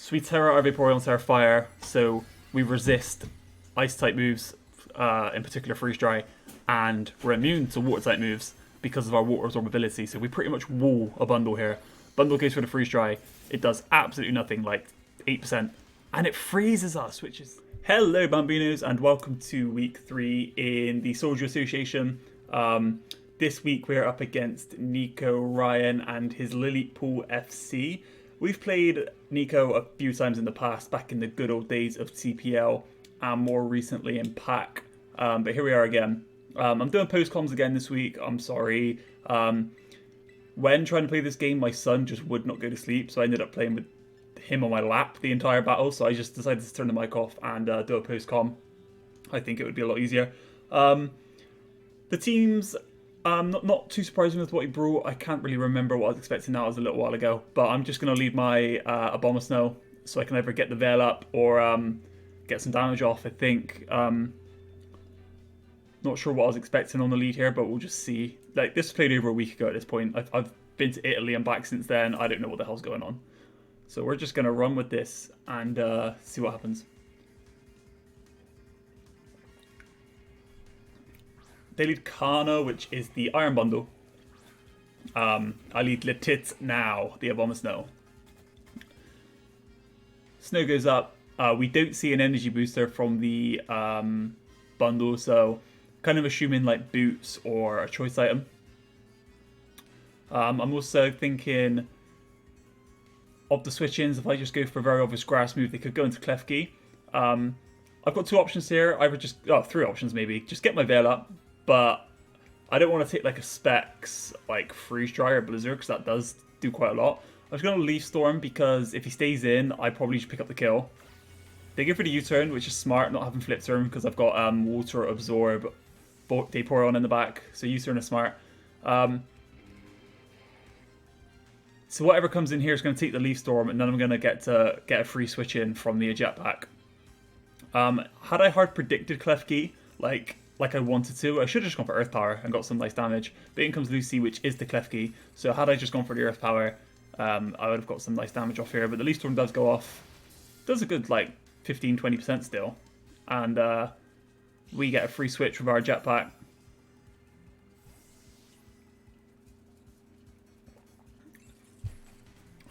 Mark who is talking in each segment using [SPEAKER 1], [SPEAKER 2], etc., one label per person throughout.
[SPEAKER 1] So we Terra our Vaporeon, Terra Fire, so we resist Ice-type moves, in particular Freeze Dry, and we're immune to Water-type moves because of our Water Absorbability, so we pretty much wall a bundle here. Bundle goes for the Freeze Dry, it does absolutely nothing, like 8%, and it freezes us, which is... Hello Bambinos, and welcome to week 3 in the Soldier Association. This week we're up against Niko, Ryan, and his Lileepool FC. We've played Niko a few times in the past, back in the good old days of TPL, and more recently in Pack. But here we are again. I'm doing post-comms again this week, I'm sorry. When trying to play this game, my son just would not go to sleep, so I ended up playing with him on my lap the entire battle, so I just decided to turn the mic off and do a post-comm. I think it would be a lot easier. The teams... not too surprising with what he brought. I can't really remember what I was expecting now. It was a little while ago. But I'm just going to leave my Abomasnow so I can either get the Veil up or get some damage off, I think. Not sure what I was expecting on the lead here, but we'll just see. Like, this was played over a week ago at this point. I've been to Italy and back since then. I don't know what the hell's going on. So we're just going to run with this and see what happens. They lead Kana, which is the Iron Bundle. I lead Letit now, the Abomasnow. Snow goes up. We don't see an energy booster from the bundle, so kind of assuming like boots or a choice item. I'm also thinking of the switch-ins. If I just go for a very obvious grass move, they could go into Klefki. I've got two options here. Either just, three options maybe. Just get my Veil up. But I don't want to take like a Specs, like Freeze Dry or Blizzard, because that does do quite a lot. I'm just going to Leaf Storm because if he stays in, I probably just pick up the kill. They go for the U-turn, which is smart, not having Flip Turn, because I've got Water Absorb Vaporeon in the back, so U-turn is smart. So whatever comes in here is going to take the Leaf Storm, and then I'm going to get a free switch in from the Jetpack. Had I hard predicted Klefki, like I wanted to, I should have just gone for Earth Power and got some nice damage. But in comes Lucy, which is the Klefki. So had I just gone for the Earth Power, I would have got some nice damage off here. But the Leaf Storm does go off. Does a good, like, 15-20% still. And we get a free switch with our Jetpack.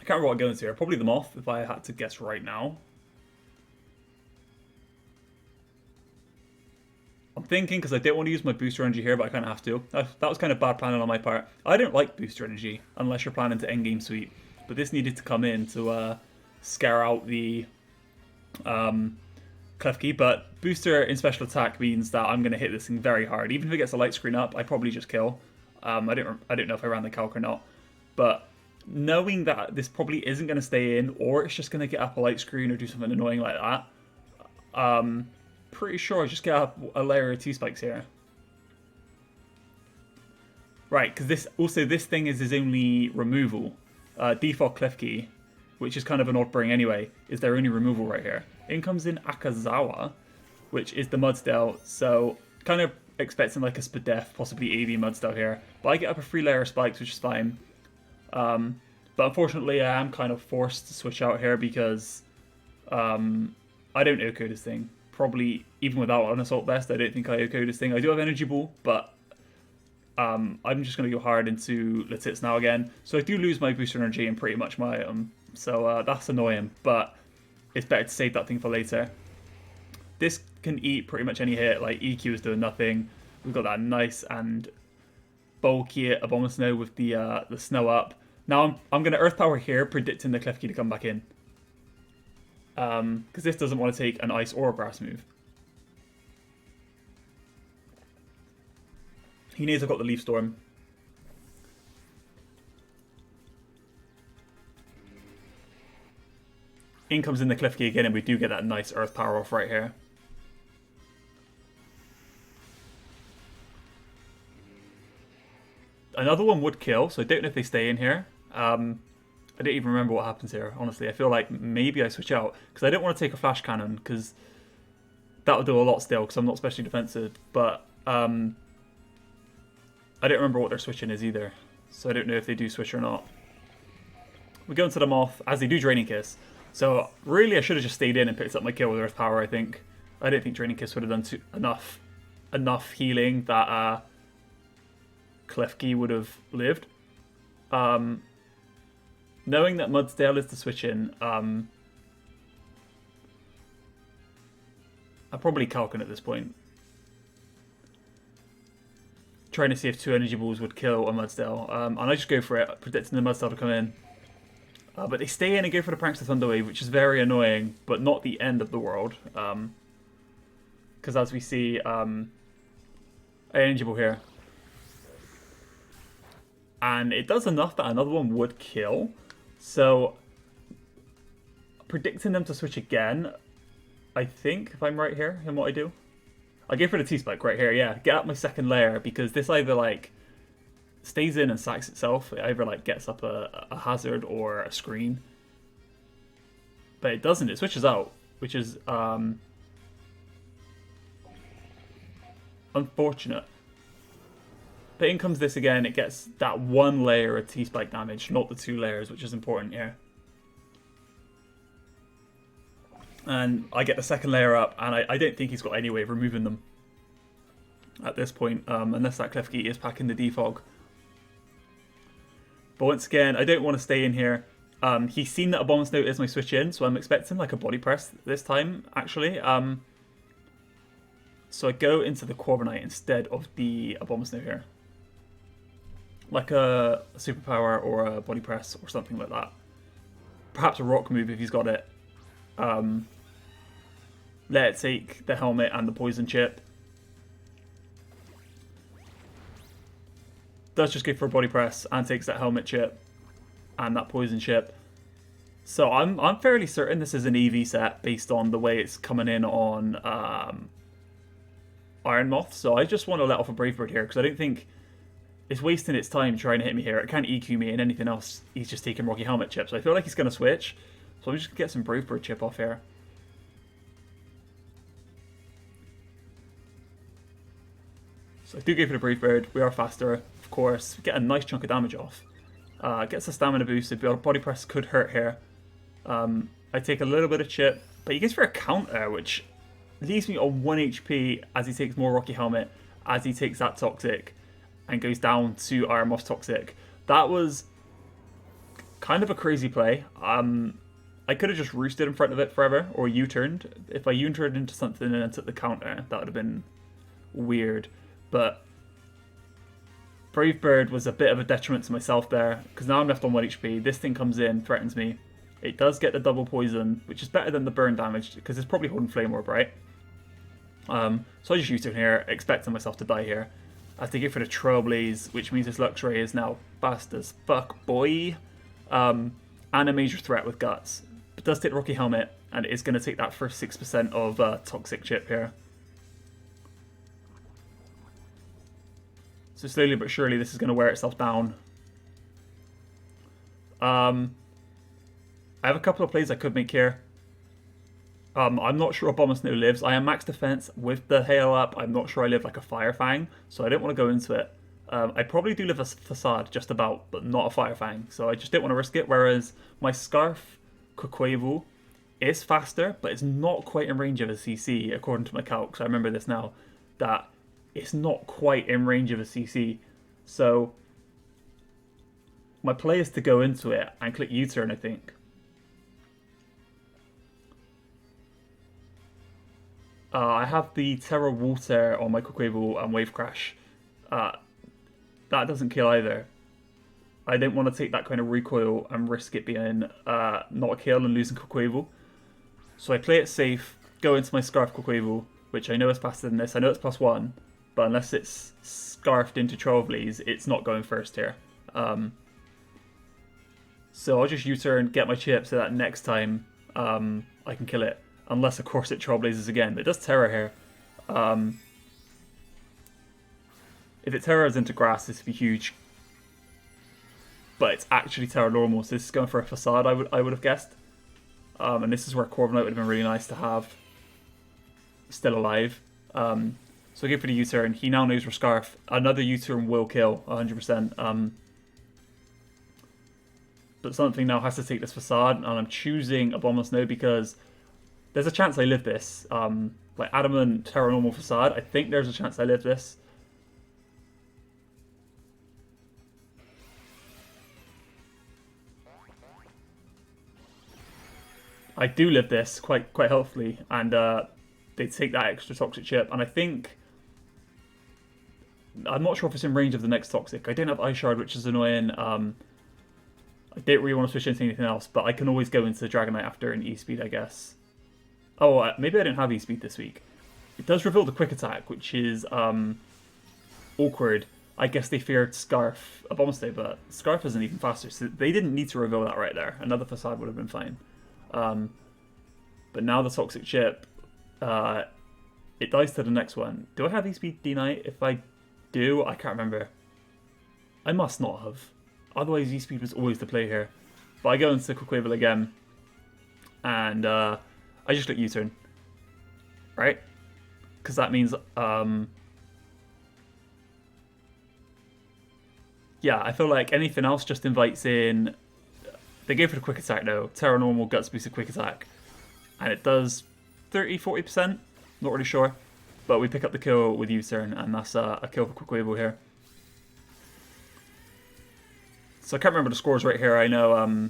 [SPEAKER 1] I can't remember what I'm going to here. Probably the Moth, if I had to guess right now. I'm thinking, because I don't want to use my booster energy here, but I kind of have to. That was kind of bad planning on my part. I don't like booster energy, unless you're planning to endgame sweep. But this needed to come in to scare out the Klefki. But booster in special attack means that I'm going to hit this thing very hard. Even if it gets a light screen up, I probably just kill. I don't know if I ran the calc or not. But knowing that this probably isn't going to stay in, or it's just going to get up a light screen or do something annoying like that, pretty sure I just get up a layer of T-spikes here. Right, because this thing is his only removal. Default Klefki, which is kind of an odd bring anyway, is their only removal right here. In comes in Akazawa, which is the Mudsdale, so kind of expecting like a Spadef, possibly AV Mudsdale here. But I get up a free layer of spikes, which is fine. But unfortunately I am kind of forced to switch out here because I don't OHKO this thing. Probably, even without an Assault Vest, I don't think I OHKO this thing. I do have Energy Ball, but I'm just going to go hard into Letits now again. So I do lose my booster energy and pretty much my item. So that's annoying, but it's better to save that thing for later. This can eat pretty much any hit, like EQ is doing nothing. We've got that nice and bulky Abomasnow with the snow up. Now I'm going to Earth Power here, predicting the Klefki to come back in. Because this doesn't want to take an ice or a grass move. He knows I've got the Leaf Storm. In comes in the Klefki again, and we do get that nice Earth Power off right here. Another one would kill, so I don't know if they stay in here. I don't even remember what happens here, honestly. I feel like maybe I switch out, because I don't want to take a Flash Cannon, because that would do a lot still, because I'm not specially defensive. But I don't remember what their switching is either, so I don't know if they do switch or not. We go into the Moth, as they do Draining Kiss. So really, I should have just stayed in and picked up my kill with Earth Power, I think. I don't think Draining Kiss would have done enough healing that Klefki would have lived. Knowing that Mudsdale is the switch in, I'm probably Calkin at this point. Trying to see if 2 energy balls would kill a Mudsdale. And I just go for it, predicting the Mudsdale to come in. But they stay in and go for the Prankster Thunderwave, which is very annoying, but not the end of the world. Because as we see, an energy ball here. And it does enough that another one would kill. So, predicting them to switch again, I think, if I'm right here in what I do. I go for the T-Spike right here, yeah. Get up my second layer, because this either, like, stays in and sacks itself. It either, like, gets up a hazard or a screen. But it doesn't. It switches out, which is unfortunate. But in comes this again. It gets that 1 layer of T-Spike damage, not the 2 layers, which is important here. And I get the second layer up, and I don't think he's got any way of removing them at this point, unless that Klefki is packing the defog. But once again, I don't want to stay in here. He's seen that Abominus Note is my switch in, so I'm expecting like a body press this time, actually. So I go into the Corviknight instead of the Abominus Note here. Like a superpower or a body press or something like that. Perhaps a rock move if he's got it. Let it take the helmet and the poison chip. Does just go for a body press and takes that helmet chip and that poison chip. So I'm fairly certain this is an EV set based on the way it's coming in on Iron Moth. So I just want to let off a Brave Bird here because I don't think it's wasting its time trying to hit me here. It can't EQ me and anything else. He's just taking Rocky Helmet chip. So I feel like he's going to switch. So I'm just going to get some Brave Bird chip off here. So I do go for the Brave Bird. We are faster, of course. We get a nice chunk of damage off. Gets a stamina boost. So body press could hurt here. I take a little bit of chip, but he goes for a counter, which leaves me on 1 HP as he takes more Rocky Helmet, as he takes that Toxic, and goes down to Iron Moth Toxic. That was kind of a crazy play. I could have just roosted in front of it forever, or U-turned. If I U-turned into something and then took the counter, that would have been weird. But Brave Bird was a bit of a detriment to myself there, because now I'm left on 1 HP. This thing comes in, threatens me. It does get the double poison, which is better than the burn damage, because it's probably holding Flame Orb, right? So I just U-turn here, expecting myself to die here. I have to go for the Trailblaze, which means this Lux Ray is now fast as fuck, boy. And a major threat with Guts. But does take the Rocky Helmet, and it is going to take that first 6% of Toxic Chip here. So slowly but surely this is going to wear itself down. I have a couple of plays I could make here. I'm not sure Abominus Note lives. I am max defense with the hail up. I'm not sure I live like a Fire Fang, so I don't want to go into it. I probably do live a Facade just about, but not a Fire Fang, so I just didn't want to risk it. Whereas my Scarf Quaquaval is faster, but it's not quite in range of a CC, according to my calcs. I remember this now, that it's not quite in range of a CC. So my play is to go into it and click U-turn, I think. I have the Terra Water on my Quaquaval and Wave Crash. That doesn't kill either. I didn't want to take that kind of recoil and risk it being not a kill and losing Quaquaval. So I play it safe, go into my Scarf Quaquaval, which I know is faster than this. I know it's +1, but unless it's scarfed into Trailblaze, it's not going first here. So I'll just U-turn, get my chip so that next time I can kill it. Unless, of course, it Trailblazes again. But it does Terra here. If it Terras into grass, this would be huge. But it's actually Terra normal, so this is going for a Facade, I would have guessed. And this is where Corviknight would have been really nice to have still alive. So I go for the U-turn. He now knows we're Scarf. Another U-turn will kill, 100%. But but something now has to take this facade, and I'm choosing Abominable Snow because there's a chance I live this. Like Adamant Terra Normal Facade, I think there's a chance I live this. I do live this quite healthily, and they take that extra toxic chip, and I think I'm not sure if it's in range of the next toxic. I don't have Ice Shard, which is annoying. I don't really want to switch into anything else, but I can always go into Dragonite after an E-Speed, I guess. Oh, maybe I don't have E-Speed this week. It does reveal the Quick Attack, which is awkward. I guess they feared Scarf Abominable, but Scarf isn't even faster, so they didn't need to reveal that right there. Another Facade would have been fine. But now the Toxic Chip, it dies to the next one. Do I have E-Speed D-Knight? If I do, I can't remember. I must not have. Otherwise, E-Speed was always the play here. But I go into Quick Wave again, and I just click U-turn. Right? Because that means, yeah, I feel like anything else just invites in. They go for the Quick Attack though. Terra Normal, Guts Boosted Quick Attack. And it does 30-40%. Not really sure. But we pick up the kill with U-turn, and that's a kill for Quick Wave here. So I can't remember the scores right here. I know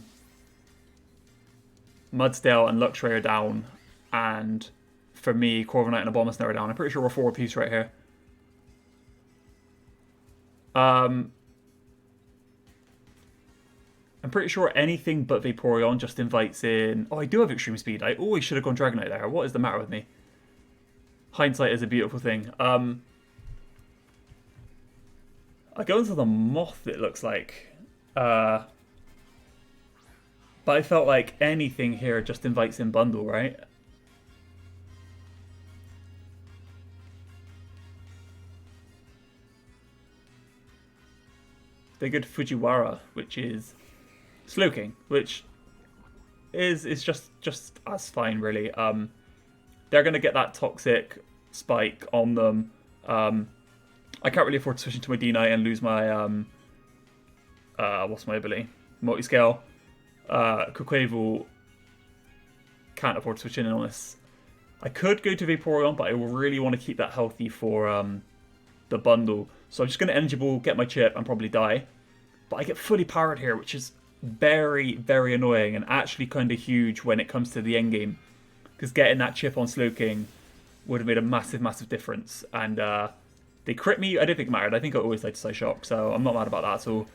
[SPEAKER 1] Mudsdale and Luxray are down. And for me, Corviknight and Abominable Snow are down. I'm pretty sure we're 4 apiece right here. I'm pretty sure anything but Vaporeon just invites in... Oh, I do have Extreme Speed. I always should have gone Dragonite there. What is the matter with me? Hindsight is a beautiful thing. I go into the Moth, it looks like. But I felt like anything here just invites in Bundle, right? They go to Fujiwara, which is Slowking, which is just as fine, really. They're going to get that Toxic Spike on them. I can't really afford to switch into my D-Knight and lose my, what's my ability? Multi-Scale. Quaquaval can't afford to switch in on this. I could go to Vaporeon, but I really want to keep that healthy for the bundle. So I'm just going to Energy Ball, get my chip, and probably die. But I get fully powered here, which is very, very annoying and actually kind of huge when it comes to the end game. Because getting that chip on Slowking would have made a massive, massive difference. And they crit me. I don't think it mattered. I think I always like to Psy Shock, so I'm not mad about that at all.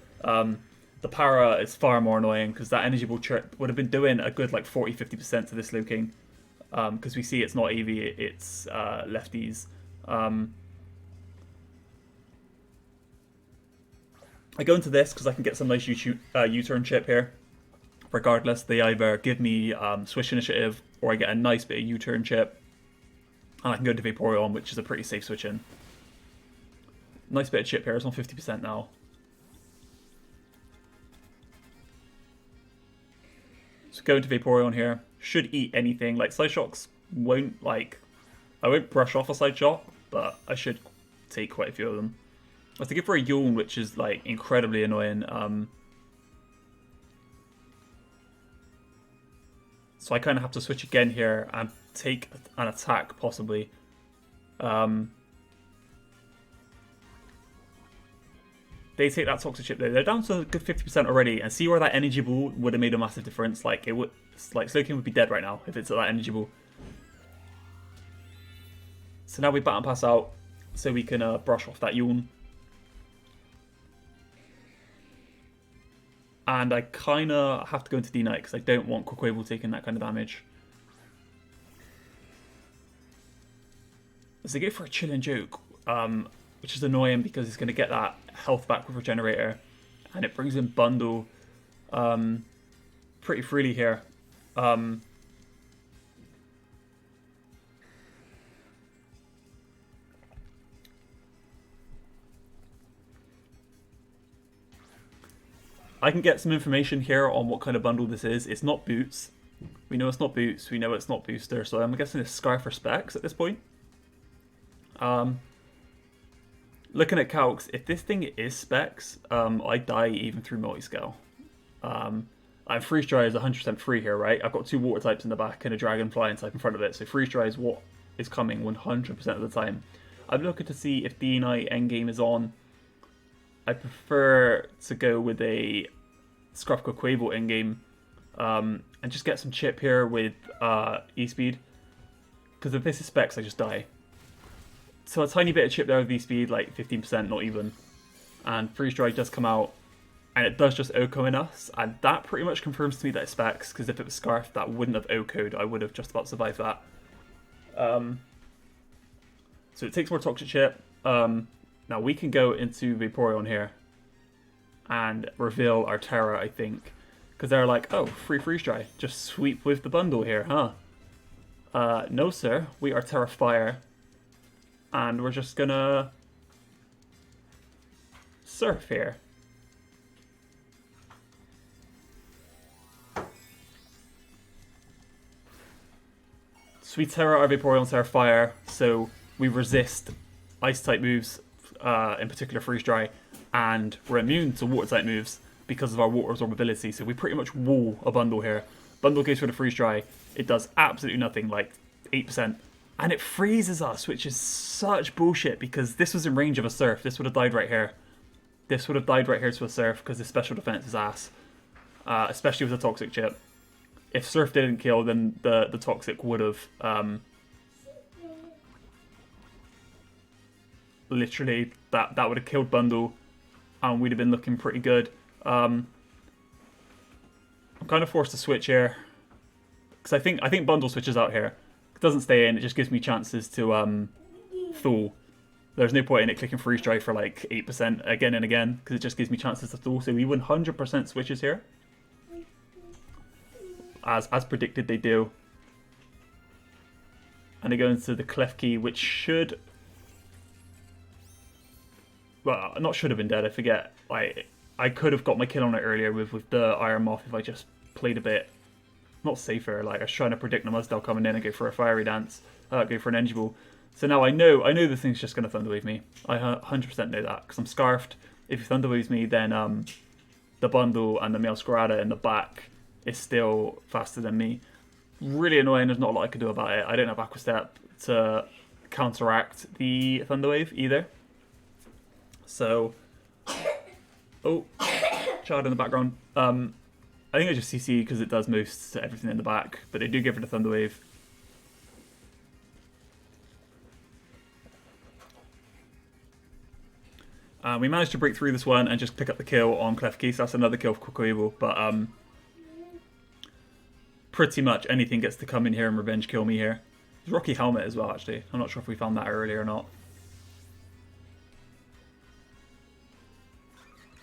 [SPEAKER 1] The para is far more annoying because that Energy Ball chip would have been doing a good like 40-50% to this Slowking. Because we see it's not EV, it's lefties. I go into this because I can get some nice U-turn chip here. Regardless, they either give me Swish Initiative or I get a nice bit of U-turn chip. And I can go to Vaporeon, which is a pretty safe switch in. Nice bit of chip here, it's on 50% now. So go into Vaporeon here. Should eat anything. Like Side Shocks won't like... I won't brush off a Side Shock, but I should take quite a few of them. I have to go for a Yawn, which is like incredibly annoying. So I kind of have to switch again here and take an attack, possibly. They take that Toxic Chip though. They're down to a good 50% already, and see where that Energy Ball would have made a massive difference. Like it would, like Slowking would be dead right now if it's at that Energy Ball. So now we Baton Pass out, so we can brush off that Yawn. And I kind of have to go into D-Knight because I don't want Quaquaval taking that kind of damage. As they go for a Chillin' Joke, which is annoying because it's going to get that health back with Regenerator. And it brings in Bundle pretty freely here. I can get some information here on what kind of bundle this is. It's not Boots. We know it's not Boots. We know it's not Booster. So I'm guessing it's Scarf or Specs at this point. Looking at calcs, if this thing is Specs, I die even through multi-scale. And Freeze Dry is 100% free here, right? I've got 2 water types in the back and a Dragon Flying type in front of it, so Freeze Dry is what is coming 100% of the time. I'm looking to see if D-Knight endgame is on. I prefer to go with a Scruffco Quavo endgame and just get some chip here with E-Speed. Because if this is specs, I just die. So a tiny bit of chip there with E-Speed, like 15%, not even. And Freeze Dry does come out, and it does just OHKO in us, and that pretty much confirms to me that it's specs, because if it was Scarf, that wouldn't have OHKO'd. I would have just about survived that. So it takes more Toxic Chip. Now we can go into Vaporeon here and reveal our Terra, I think. Because they're like, oh, free Freeze Dry. Just sweep with the bundle here, huh? No, sir. We are Terra Fire. And we're just gonna surf here. Sweet Terra, our Vaporeon, Terra Fire, so we resist Ice-type moves, in particular Freeze Dry, and we're immune to Water-type moves because of our Water Absorb ability, so we pretty much wall a bundle here. Bundle goes for the Freeze Dry, it does absolutely nothing, like 8%, and it freezes us, which is such bullshit, because this was in range of a Surf. This would have died right here. This would have died right here to a Surf, because the special defense is ass, especially with a Toxic Chip. If Surf didn't kill, then the Toxic would have literally that would have killed Bundle, and we'd have been looking pretty good. I'm kind of forced to switch here because I think Bundle switches out here. It doesn't stay in. It just gives me chances to Thule. There's no point in it clicking Freeze Dry for like 8% again and again because it just gives me chances to Thule. So we 100% switches here. As predicted, they do. And they go into the Klefki, which should... Well, not should have been dead, I forget. I could have got my kill on it earlier with the Iron Moth if I just played a bit... Not safer, like I was trying to predict the Muzdale coming in and go for a Fiery Dance. Go for an Energy Ball. So now I know this thing's just going to Thunderwave me. I 100% know that, because I'm Scarfed. If he Thunderwaves me, then the Bundle and the Meowscarada in the back is still faster than me. Really annoying, there's not a lot I can do about it. I don't have Aqua Step to counteract the Thunderwave either. So, oh, child in the background. I think I just CC because it does most to everything in the back, but they do give it a Thunderwave. We managed to break through this one and just pick up the kill on Klefki, so that's another kill for Quavo, but pretty much anything gets to come in here and revenge kill me here. There's Rocky Helmet as well, actually. I'm not sure if we found that earlier or not.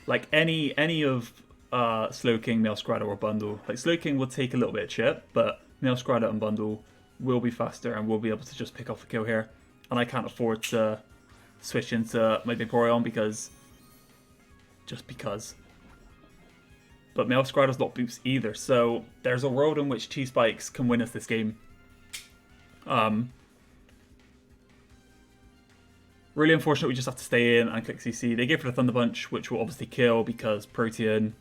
[SPEAKER 1] Like any of Slowking, Meowscarada or Bundle. Like Slowking will take a little bit of chip, but Meowscarada and Bundle will be faster and will be able to just pick off a kill here. And I can't afford to switch into my Vaporeon because... Just because. But Meowscarada's not boost either, so there's a world in which T-Spikes can win us this game. Really unfortunate we just have to stay in and click CC. They give for the Thunder Punch, which will obviously kill because Protean.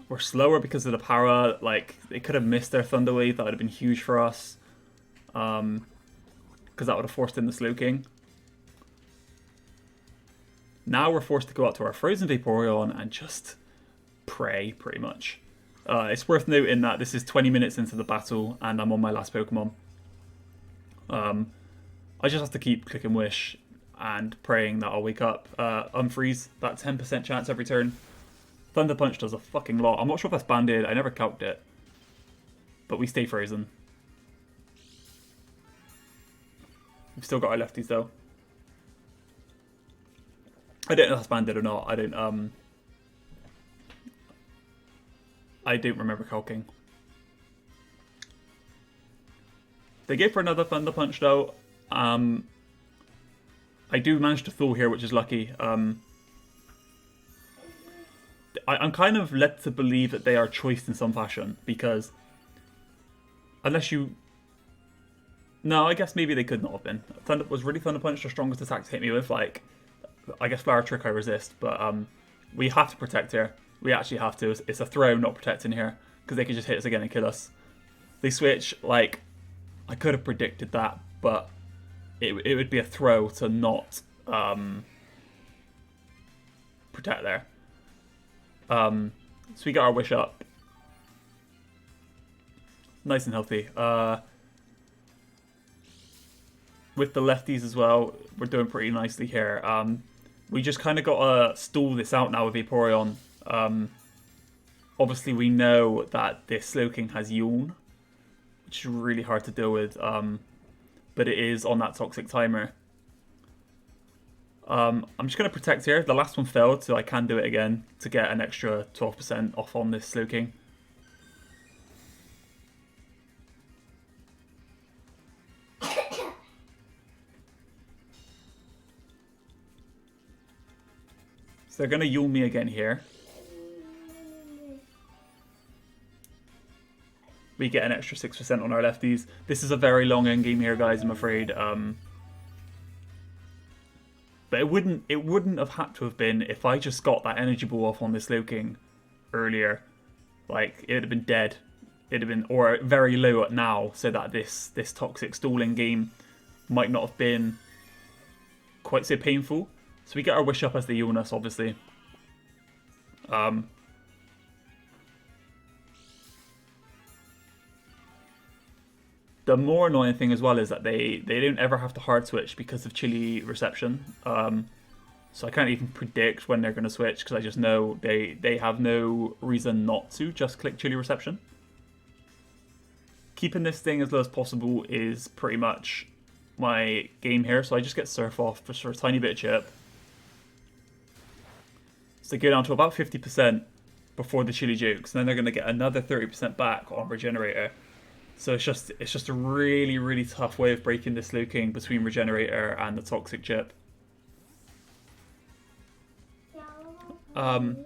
[SPEAKER 1] We're slower because of the Para. Like, they could have missed their Thunder Wave. That would have been huge for us. Because that would have forced in the Slowking. Now we're forced to go out to our Frozen Vaporeon and just pray, pretty much. It's worth noting that this is 20 minutes into the battle and I'm on my last Pokemon. I just have to keep clicking Wish and praying that I'll wake up. Unfreeze, that 10% chance every turn. Thunder Punch does a fucking lot. I'm not sure if that's banded, I never calced it. But we stay frozen. We've still got our lefties though. I don't know if that's banded or not. I don't remember calking. They gave for another Thunder Punch though. I do manage to Thule here, which is lucky. I'm kind of led to believe that they are choiced in some fashion, because unless you... No, I guess maybe they could not have been. Was really Thunder Punch the strongest attack to hit me with? Like, I guess Flower Trick I resist, but we have to protect here. We actually have to. It's a throw, not protecting here, because they could just hit us again and kill us. They switch, like, I could have predicted that, but it would be a throw to not protect there. So we got our wish up. Nice and healthy. With the lefties as well, we're doing pretty nicely here. We just kind of got to stall this out now with Vaporeon. Obviously, we know that this Slowking has Yawn, which is really hard to deal with, but it is on that Toxic timer. I'm just going to protect here. The last one failed, so I can do it again to get an extra 12% off on this Slowking. So they're going to Yule me again here. We get an extra 6% on our lefties. This is a very long endgame here, guys, I'm afraid. But it wouldn't have had to have been if I just got that energy ball off on this Slowking earlier. Like, it would have been dead. It'd have been, or very low at now, so that this toxic stalling game might not have been quite so painful. So we get our wish up as the Illness, obviously. The more annoying thing as well is that they don't ever have to hard switch because of chili reception. So I can't even predict when they're going to switch because I just know they have no reason not to just click chili reception. Keeping this thing as low as possible is pretty much my game here. So I just get Surf off for a tiny bit of chip. So they go down to about 50% before the chili jukes, and then they're going to get another 30% back on Regenerator. So it's just a really, really tough way of breaking this Slowking between Regenerator and the Toxic chip. So I'm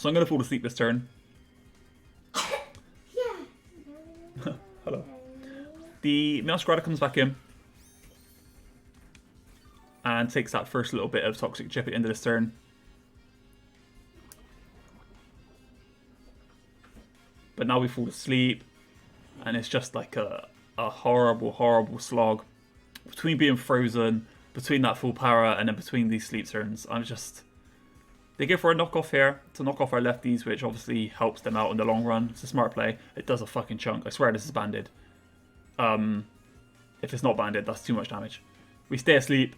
[SPEAKER 1] going to fall asleep this turn. Hello. The Meowscarada comes back in and takes that first little bit of Toxic chip at the end of this turn. But now we fall asleep, and it's just like a horrible, horrible slog. Between being frozen, between that full power, and then between these sleep turns, they go for a knockoff here to knock off our lefties, which obviously helps them out in the long run. It's a smart play. It does a fucking chunk. I swear this is banded. If it's not banded, that's too much damage. We stay asleep.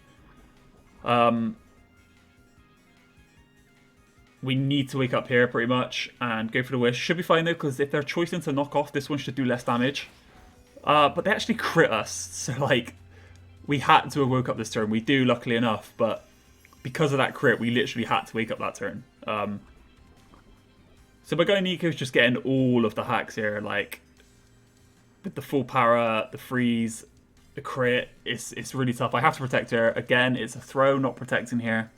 [SPEAKER 1] We need to wake up here pretty much and go for the wish. Should be fine though, because if they're choosing to knock off, this one should do less damage. But they actually crit us, so like we had to have woke up this turn. We do, luckily enough, but because of that crit, we literally had to wake up that turn. So my guy Niko's just getting all of the hacks here, like with the full power, the freeze, the crit. It's really tough. I have to protect her again. It's a throw, not protecting here.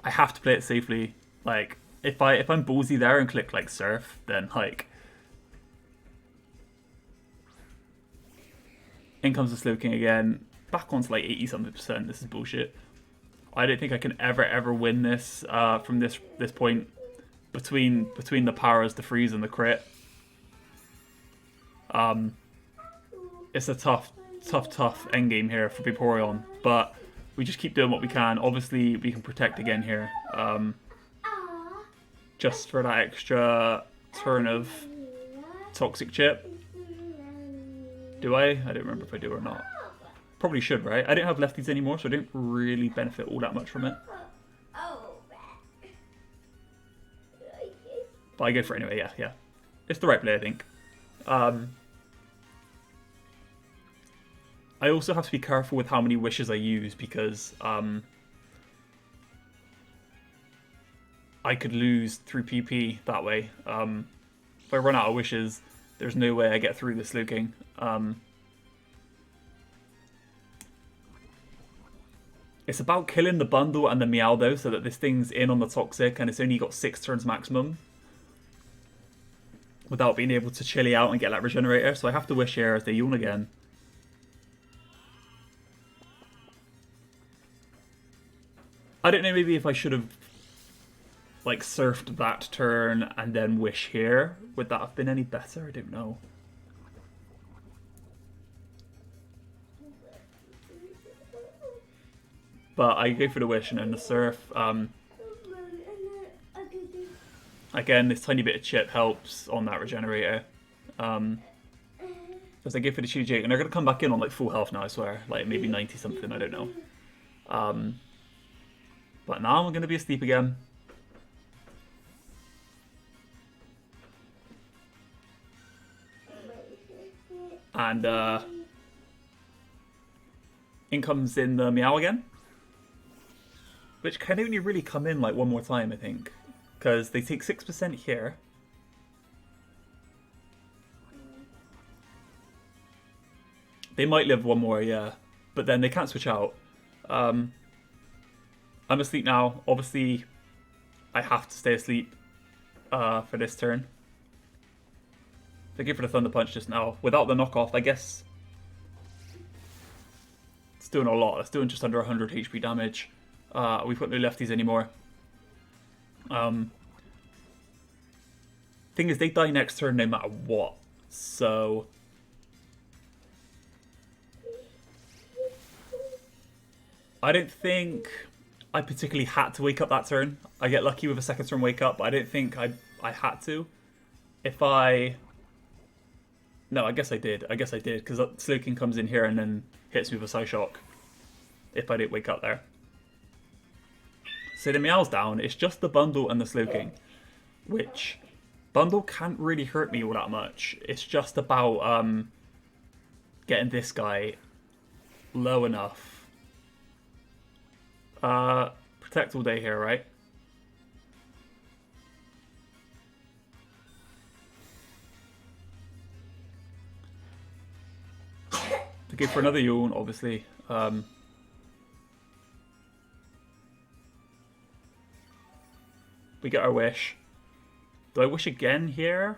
[SPEAKER 1] I have to play it safely. Like, if I'm ballsy there and click like Surf, then like in comes the Slowking again. Back onto like 80-something%. This is bullshit. I don't think I can ever win this from this point. Between the powers, the freeze, and the crit. It's a tough endgame here for Vaporeon, but we just keep doing what we can. Obviously, we can protect again here. Just for that extra turn of Toxic chip. Do I? I don't remember if I do or not. Probably should, right? I don't have lefties anymore, so I don't really benefit all that much from it. But I go for it anyway, yeah. It's the right play, I think. I also have to be careful with how many wishes I use because I could lose through PP that way. If I run out of wishes, there's no way I get through this Slowking. It's about killing the bundle and the Meowth so that this thing's in on the Toxic and it's only got 6 turns maximum without being able to chilly out and get that Regenerator. So I have to wish here as they yawn again. I don't know, maybe if I should have like surfed that turn and then wish here, would that have been any better? I don't know. But I go for the wish and then the surf. Again, this tiny bit of chip helps on that regenerator. As I go for the Chili Jake, and they're going to come back in on like full health now, I swear. Like maybe 90 something, I don't know. But now I'm going to be asleep again. And in comes in the Meow again. Which can only really come in like one more time, I think. Because they take 6% here. They might live one more, yeah. But then they can't switch out. I'm asleep now. Obviously, I have to stay asleep for this turn. They go for the Thunder Punch just now. Without the knockoff, I guess it's doing a lot. It's doing just under 100 HP damage. We've got no lefties anymore. Thing is, they die next turn no matter what. So I don't think I particularly had to wake up that turn. I get lucky with a second turn wake up, but I don't think I had to. If I... No, I guess I did. I guess I did, because Slowking comes in here and then hits me with a Psyshock if I didn't wake up there. So the Meow's down. It's just the Bundle and the Slowking, which Bundle can't really hurt me all that much. It's just about getting this guy low enough. Protect all day here, right? To go for another yawn, obviously. We get our wish. Do I wish again here?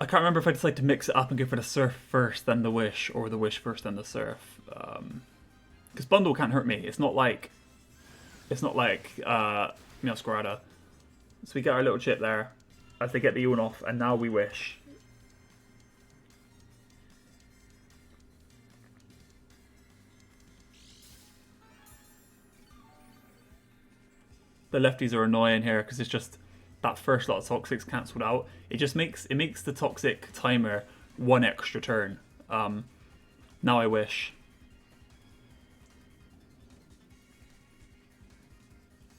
[SPEAKER 1] I can't remember if I decide to mix it up and go for the surf first, then the wish, or the wish first, then the surf. Because Bundle can't hurt me. It's not like Meowscarada. So we get our little chip there as they get the yawn off, and now we wish. The lefties are annoying here because it's just that first lot of toxics cancelled out. It makes the toxic timer one extra turn. Now I wish.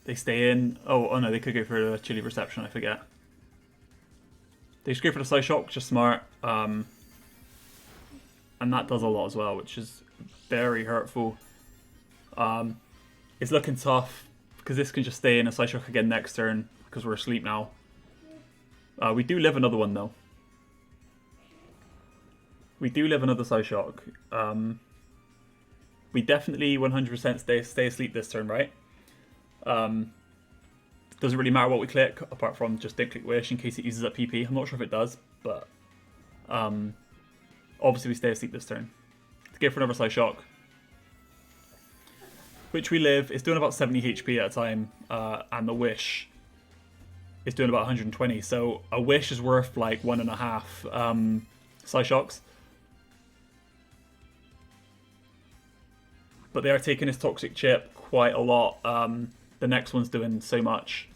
[SPEAKER 1] They stay in. Oh no, they could go for the Chili Reception, I forget. They just go for the Psyshock, which is smart. And that does a lot as well, which is very hurtful. It's looking tough, because this can just stay in a Psyshock again next turn, because we're asleep now. We do live another one, though. We do live another Psyshock. We definitely 100% stay asleep this turn, right? Doesn't really matter what we click, apart from just don't click Wish in case it uses up PP. I'm not sure if it does, but obviously we stay asleep this turn. To go for another Psyshock, which we live. It's doing about 70 HP at a time, and the Wish is doing about 120. So a Wish is worth like 1.5 Psyshocks. But they are taking his Toxic Chip quite a lot. The next one's doing so much.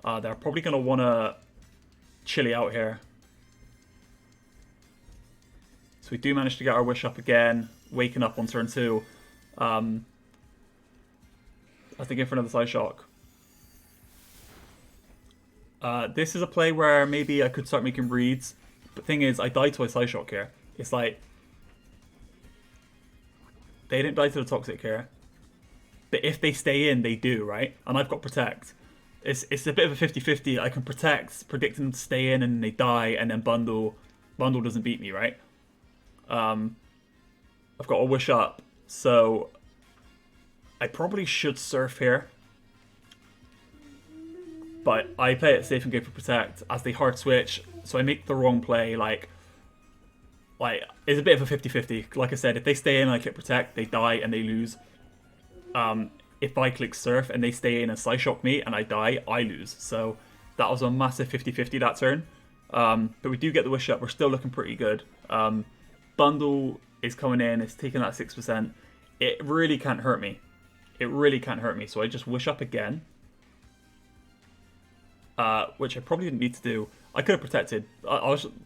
[SPEAKER 1] They're probably going to want to chilly out here. So we do manage to get our Wish up again, waking up on turn 2. I think in for another Psyshock. This is a play where maybe I could start making reads. But thing is, I died to a Psyshock here. It's like, they didn't die to the Toxic here. But if they stay in, they do, right? And I've got Protect. It's a bit of a 50-50. I can predict them to stay in and they die, and then Bundle doesn't beat me, right? I've got a wish up, so I probably should surf here. But I play it safe and go for protect as they hard switch, so I make the wrong play. Like it's a bit of a 50-50. Like I said, if they stay in and I click protect, they die and they lose. If I click surf and they stay in and slice shock me and I die, I lose. So that was a massive 50-50 that turn. But we do get the wish up. We're still looking pretty good. Bundle is coming in. It's taking that 6%. It really can't hurt me. It really can't hurt me. So I just wish up again. Which I probably didn't need to do. I could have protected,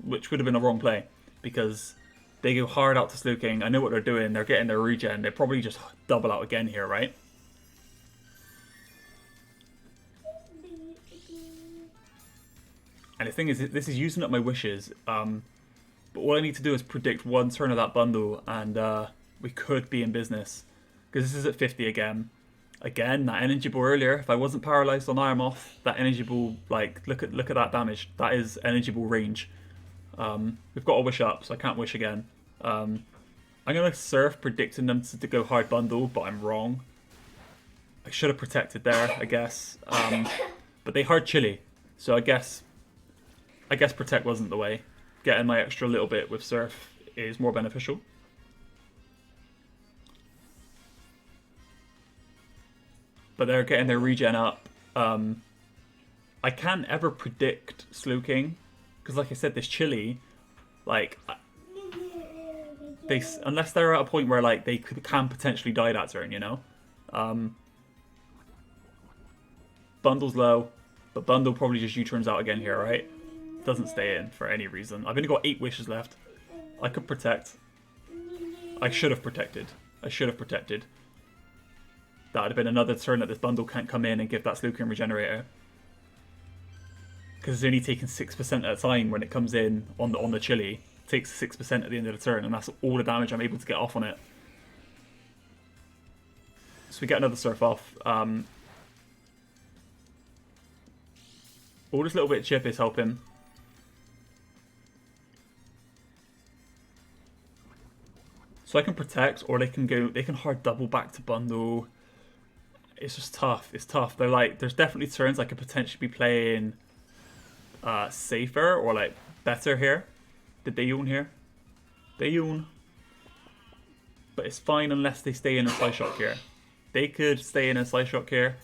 [SPEAKER 1] which would have been a wrong play. Because they go hard out to Sleuking. I know what they're doing. They're getting their regen. They probably just double out again here, right? And the thing is, this is using up my wishes. But all I need to do is predict one turn of that bundle, and we could be in business. Because this is at 50 again. Again, that energy ball earlier. If I wasn't paralyzed on Iron Moth, that energy ball, like, look at that damage. That is energy ball range. We've got a wish up, so I can't wish again. I'm going to surf, predicting them to go hard bundle, but I'm wrong. I should have protected there, I guess. But they hard chili, so I guess protect wasn't the way. Getting my extra little bit with surf is more beneficial. But they're getting their regen up. I can't ever predict Sleuking. Because like I said, this chili, like, unless they're at a point where like they can potentially die that turn, you know? Bundle's low, but Bundle probably just U-turns out again here, right? Doesn't stay in for any reason. I've only got 8 wishes left. I could protect. I should have protected. That would have been another turn that this Bundle can't come in and give that Sleuking regenerator. Because it's only taking 6% at a time when it comes in on the chili. It takes 6% at the end of the turn, and that's all the damage I'm able to get off on it. So we get another surf off. All this little bit of chip is helping. So I can protect, or they can hard double back to bundle. It's just tough. It's tough. They're like, there's definitely turns I could potentially be playing safer or like better here. Did they yawn here? They yawn. But it's fine unless they stay in a slice shock here. They could stay in a slice shock here,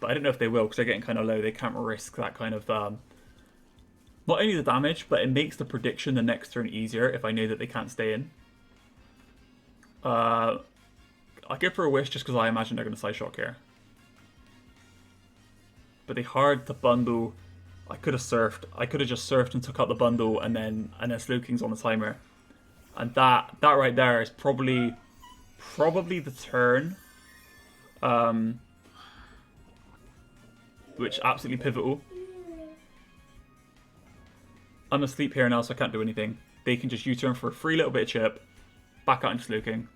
[SPEAKER 1] but I don't know if they will because they're getting kind of low. They can't risk that kind of not only the damage, but it makes the prediction the next turn easier if I know that they can't stay in. I'll go for a wish just because I imagine they're going to slice shock here. But they hard to bundle. I could have surfed. I could have just surfed and took out the bundle and then Sleuking's on the timer. And that right there is probably the turn. Which absolutely pivotal. I'm asleep here now, so I can't do anything. They can just U-turn for a free little bit of chip. Back out into Sleuking.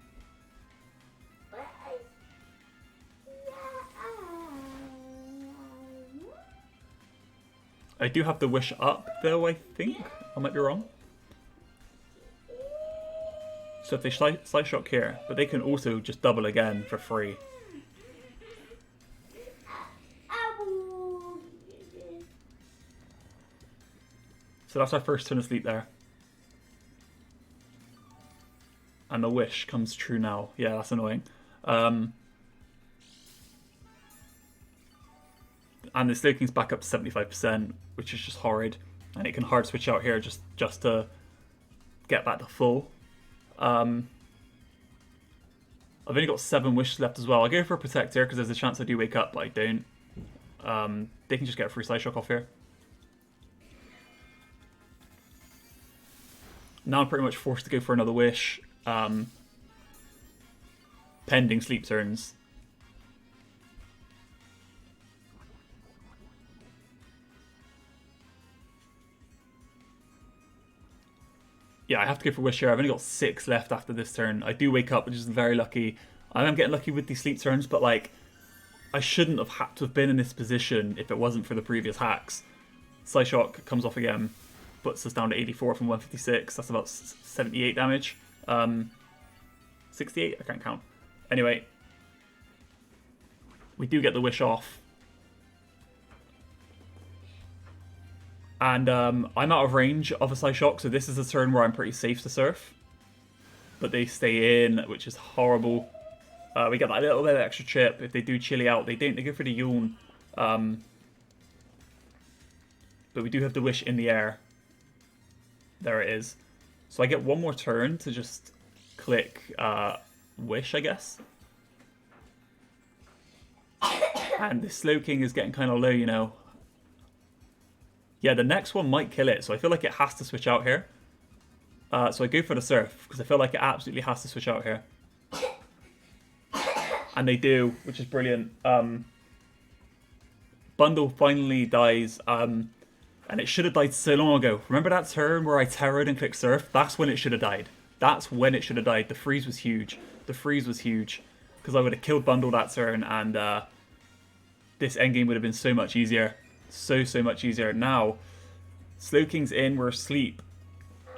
[SPEAKER 1] I do have the wish up, though, I think. I might be wrong. So if they slice shock here, but they can also just double again for free. So that's our first turn of sleep there. And the wish comes true now. Yeah, that's annoying. And the Sleuking's back up to 75%, which is just horrid. And it can hard switch out here just to get back to full. I've only got 7 wishes left as well. I'll go for a protector because there's a chance I do wake up, but I don't. They can just get a free slice shock off here. Now I'm pretty much forced to go for another wish. Pending sleep turns. Yeah, I have to go for wish here. I've only got 6 left after this turn. I do wake up, which is very lucky. I am getting lucky with these sleep turns, but like, I shouldn't have had to have been in this position if it wasn't for the previous hacks. Slice shock comes off again, puts us down to 84 from 156. That's about 78 damage. 68? I can't count. Anyway, we do get the wish off. And I'm out of range of a Psyshock, so this is a turn where I'm pretty safe to surf. But they stay in, which is horrible. We get that little bit of extra chip. If they do chilly out, they don't. They go for the yawn. But we do have the wish in the air. There it is. So I get one more turn to just click wish, I guess. And the Slowking is getting kind of low, you know. Yeah, the next one might kill it, so I feel like it has to switch out here. So I go for the surf, because I feel like it absolutely has to switch out here. And they do, which is brilliant. Bundle finally dies, and it should have died so long ago. Remember that turn where I terrored and clicked surf? That's when it should have died. That's when it should have died. The freeze was huge. The freeze was huge, because I would have killed Bundle that turn, and this endgame would have been so much easier. So much easier. Now, Slowking's in, we're asleep.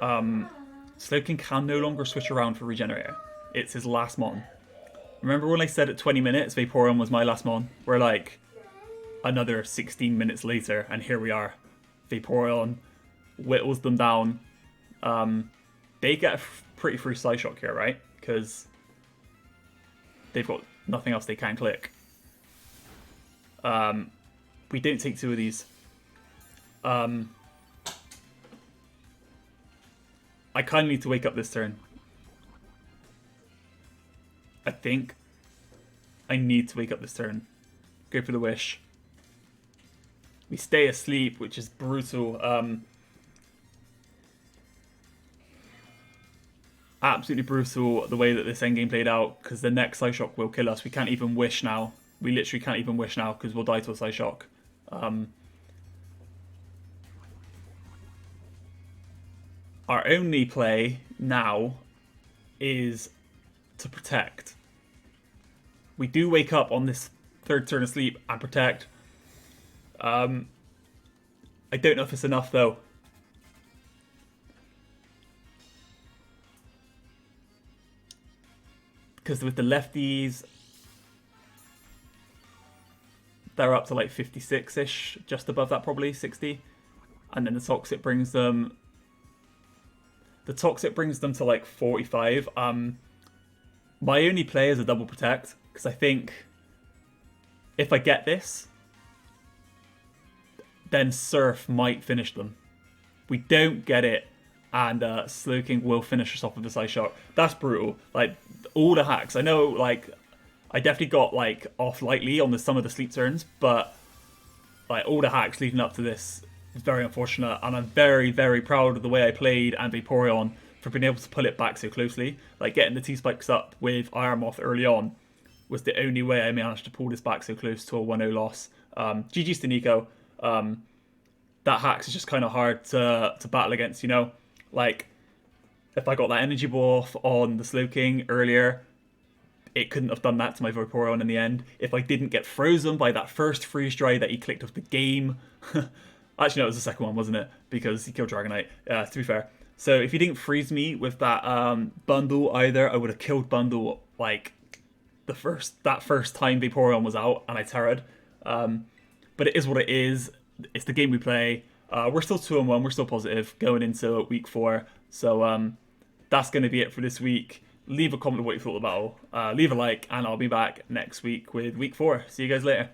[SPEAKER 1] Slowking can no longer switch around for Regenerator. It's his last mon. Remember when I said at 20 minutes Vaporeon was my last mon? We're like another 16 minutes later, and here we are. Vaporeon whittles them down. They get a pretty free Psyshock here, right? Because they've got nothing else they can click. We don't take two of these. I kind of need to wake up this turn. I think I need to wake up this turn. Go for the wish. We stay asleep, which is brutal. Absolutely brutal the way that this endgame played out, because the next Psyshock will kill us. We can't even wish now. We literally can't even wish now, because we'll die to a Psyshock. Our only play now is to protect. We do wake up on this third turn of sleep and protect. I don't know if it's enough though. Because with the lefties, they're up to like 56-ish, just above that probably, 60. And then the Toxic brings them... The Toxic brings them to like 45. My only play is a double protect, because I think if I get this, then Surf might finish them. We don't get it, and Slowking will finish us off with a Psyshock. That's brutal. Like, all the hacks. I know, like, I definitely got like off lightly on some of the sleep turns, but like all the hacks leading up to this is very unfortunate, and I'm very, very proud of the way I played and Vaporeon for being able to pull it back so closely. Like getting the T-Spikes up with Iron Moth early on was the only way I managed to pull this back so close to a 1-0 loss. GG's to Niko. That hacks is just kind of hard to battle against, you know? Like, if I got that energy ball off on the Slowking earlier, it couldn't have done that to my Vaporeon in the end. If I didn't get frozen by that first freeze dry that he clicked off the game. Actually, no, it was the second one, wasn't it? Because he killed Dragonite, to be fair. So if he didn't freeze me with that bundle either, I would have killed bundle like that first time Vaporeon was out and I terrored. But it is what it is. It's the game we play. We're still 2-1. We're still positive going into week 4. So that's going to be it for this week. Leave a comment on what you thought of the battle. Leave a like, and I'll be back next week with week 4. See you guys later.